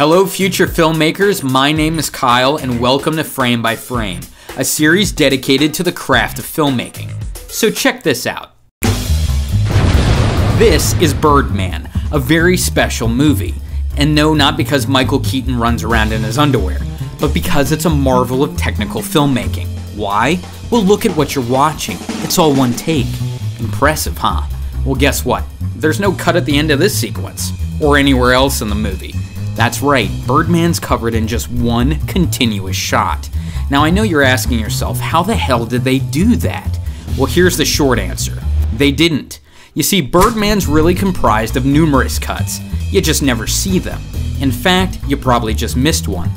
Hello future filmmakers, my name is Kyle and welcome to Frame by Frame, a series dedicated to the craft of filmmaking. So check this out. This is Birdman, a very special movie. And no, not because Michael Keaton runs around in his underwear, but because it's a marvel of technical filmmaking. Why? Well, look at what you're watching. It's all one take. Impressive, huh? Well, guess what? There's no cut at the end of this sequence, or anywhere else in the movie. That's right, Birdman's covered in just one continuous shot. Now I know you're asking yourself, how the hell did they do that? Well, here's the short answer. They didn't. You see, Birdman's really comprised of numerous cuts. You just never see them. In fact, you probably just missed one.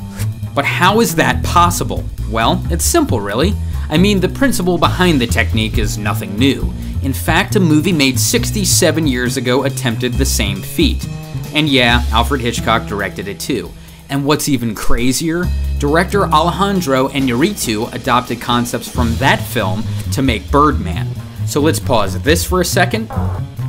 But how is that possible? Well, it's simple really. I mean, the principle behind the technique is nothing new. In fact, a movie made 67 years ago attempted the same feat. And yeah, Alfred Hitchcock directed it too. And what's even crazier, director Alejandro Iñárritu adopted concepts from that film to make Birdman. So let's pause this for a second.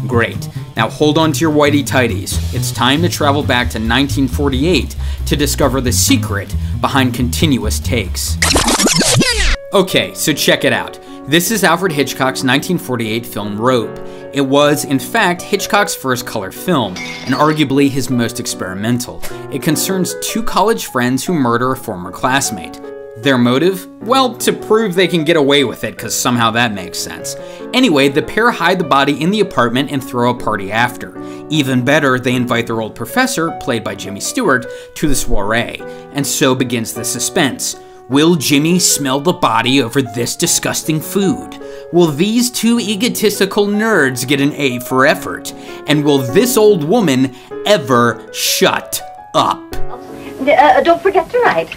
Great. Now hold on to your whitey tighties. It's time to travel back to 1948 to discover the secret behind continuous takes. Okay, so check it out. This is Alfred Hitchcock's 1948 film Rope. It was, in fact, Hitchcock's first color film, and arguably his most experimental. It concerns two college friends who murder a former classmate. Their motive? Well, to prove they can get away with it, because somehow that makes sense. Anyway, the pair hide the body in the apartment and throw a party after. Even better, they invite their old professor, played by Jimmy Stewart, to the soiree. And so begins the suspense. Will Jimmy smell the body over this disgusting food? Will these two egotistical nerds get an A for effort? And will this old woman ever shut up? Don't forget to write.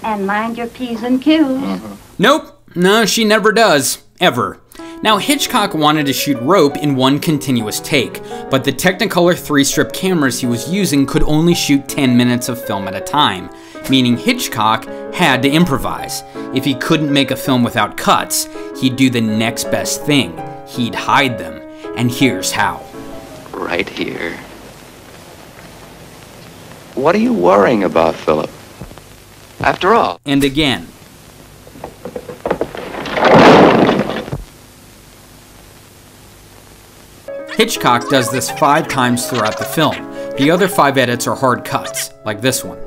And mind your P's and Q's. Nope. No, she never does. Ever. Now, Hitchcock wanted to shoot Rope in one continuous take, but the Technicolor 3-strip cameras he was using could only shoot 10 minutes of film at a time, meaning Hitchcock had to improvise. If he couldn't make a film without cuts, he'd do the next best thing. He'd hide them. And here's how. Right here. What are you worrying about, Philip? After all. And again. Hitchcock does this 5 times throughout the film. The other 5 edits are hard cuts, like this one.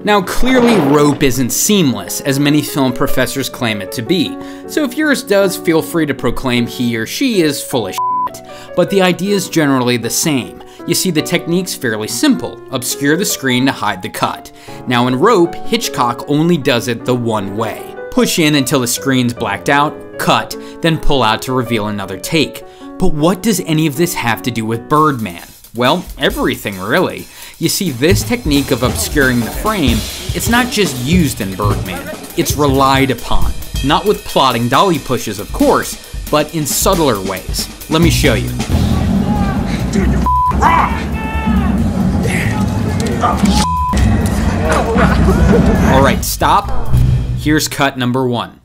Now clearly Rope isn't seamless, as many film professors claim it to be, so if yours does, feel free to proclaim he or she is full of shit. But the idea is generally the same. You see, the technique's fairly simple. Obscure the screen to hide the cut. Now in Rope, Hitchcock only does it the one way. Push in until the screen's blacked out, cut, then pull out to reveal another take. But what does any of this have to do with Birdman? Well, everything really. You see, this technique of obscuring the frame, it's not just used in Birdman, it's relied upon. Not with plodding dolly pushes, of course, but in subtler ways. Let me show you. Dude, you're wrong! Alright, stop. Here's cut number 1.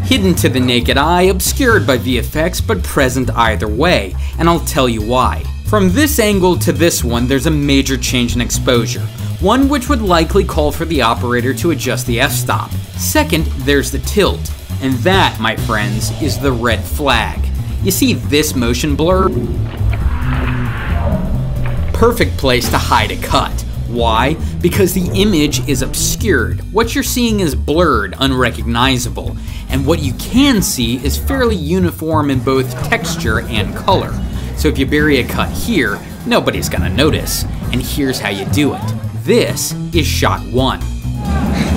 Hidden to the naked eye, obscured by VFX, but present either way, and I'll tell you why. From this angle to this one, there's a major change in exposure, one which would likely call for the operator to adjust the f-stop. Second, there's the tilt, and that, my friends, is the red flag. You see this motion blur? Perfect place to hide a cut. Why? Because the image is obscured. What you're seeing is blurred, unrecognizable, and what you can see is fairly uniform in both texture and color. So if you bury a cut here, nobody's gonna notice. And here's how you do it. This is shot 1.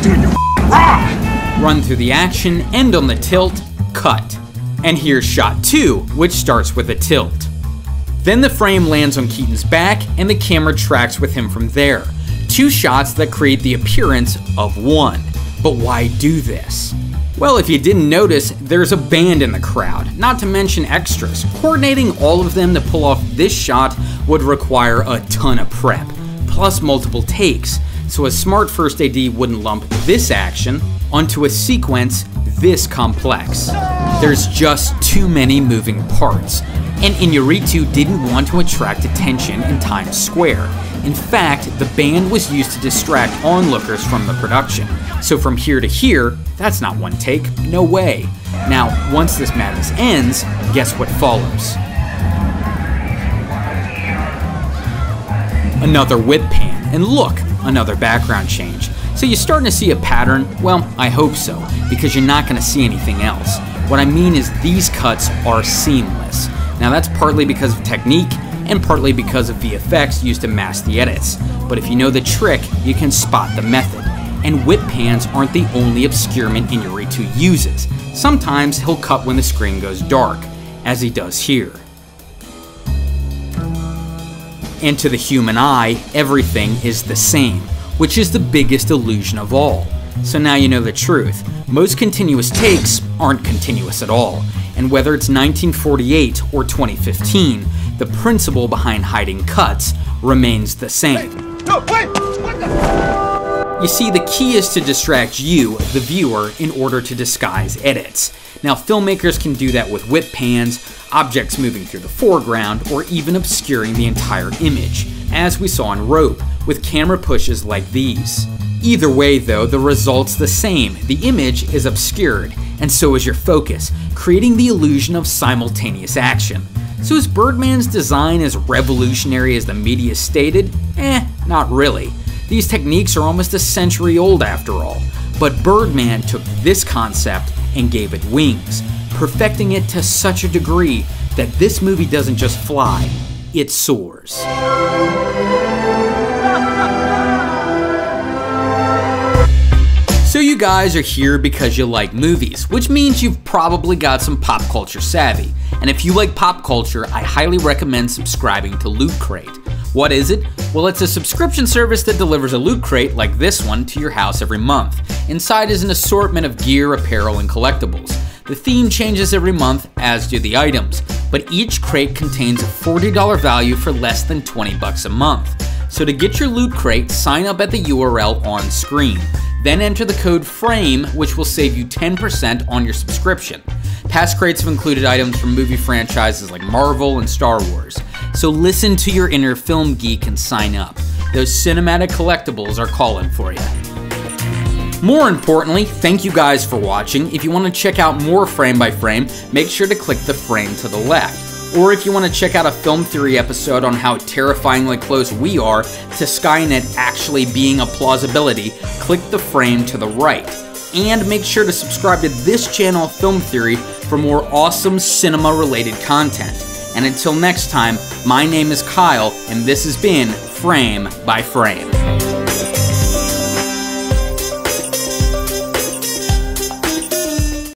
Dude, you're wrong! Run through the action, end on the tilt, cut. And here's shot 2, which starts with a tilt. Then the frame lands on Keaton's back, and the camera tracks with him from there. 2 shots that create the appearance of 1. But why do this? Well, if you didn't notice, there's a band in the crowd, not to mention extras. Coordinating all of them to pull off this shot would require a ton of prep, plus multiple takes. so a smart first AD wouldn't lump this action onto a sequence this complex. There's just too many moving parts, and Iñárritu didn't want to attract attention in Times Square. In fact, the band was used to distract onlookers from the production, so from here to here, that's not one take, no way. Now, once this madness ends, guess what follows? Another whip pan, and look, another background change. So you're starting to see a pattern? Well, I hope so, because you're not going to see anything else. What I mean is these cuts are seamless. Now that's partly because of technique, and partly because of VFX used to mask the edits. But if you know the trick, you can spot the method. And whip pans aren't the only obscurement Iñárritu uses. Sometimes he'll cut when the screen goes dark, as he does here. And to the human eye, everything is the same, which is the biggest illusion of all. So now you know the truth. Most continuous takes aren't continuous at all. And whether it's 1948 or 2015, the principle behind hiding cuts remains the same. You see, the key is to distract you, the viewer, in order to disguise edits. Now, filmmakers can do that with whip pans, objects moving through the foreground, or even obscuring the entire image, as we saw in Rope, with camera pushes like these. Either way though, the result's the same. The image is obscured, and so is your focus, creating the illusion of simultaneous action. So is Birdman's design as revolutionary as the media stated? Not really. These techniques are almost a century old after all. But Birdman took this concept and gave it wings, perfecting it to such a degree that this movie doesn't just fly, it soars. So you guys are here because you like movies, which means you've probably got some pop culture savvy. And if you like pop culture, I highly recommend subscribing to Loot Crate. What is it? Well, it's a subscription service that delivers a loot crate like this one to your house every month. Inside is an assortment of gear, apparel, and collectibles. The theme changes every month, as do the items, but each crate contains a $40 value for less than 20 bucks a month. So to get your loot crate, sign up at the URL on screen. Then enter the code FRAME, which will save you 10% on your subscription. Past crates have included items from movie franchises like Marvel and Star Wars. So listen to your inner film geek and sign up. Those cinematic collectibles are calling for you. More importantly, thank you guys for watching. If you want to check out more Frame by Frame, make sure to click the frame to the left. Or if you want to check out a film theory episode on how terrifyingly close we are to Skynet actually being a plausibility, click the frame to the right. And make sure to subscribe to this channel, Film Theory, for more awesome cinema-related content. And until next time, my name is Kyle, and this has been Frame by Frame.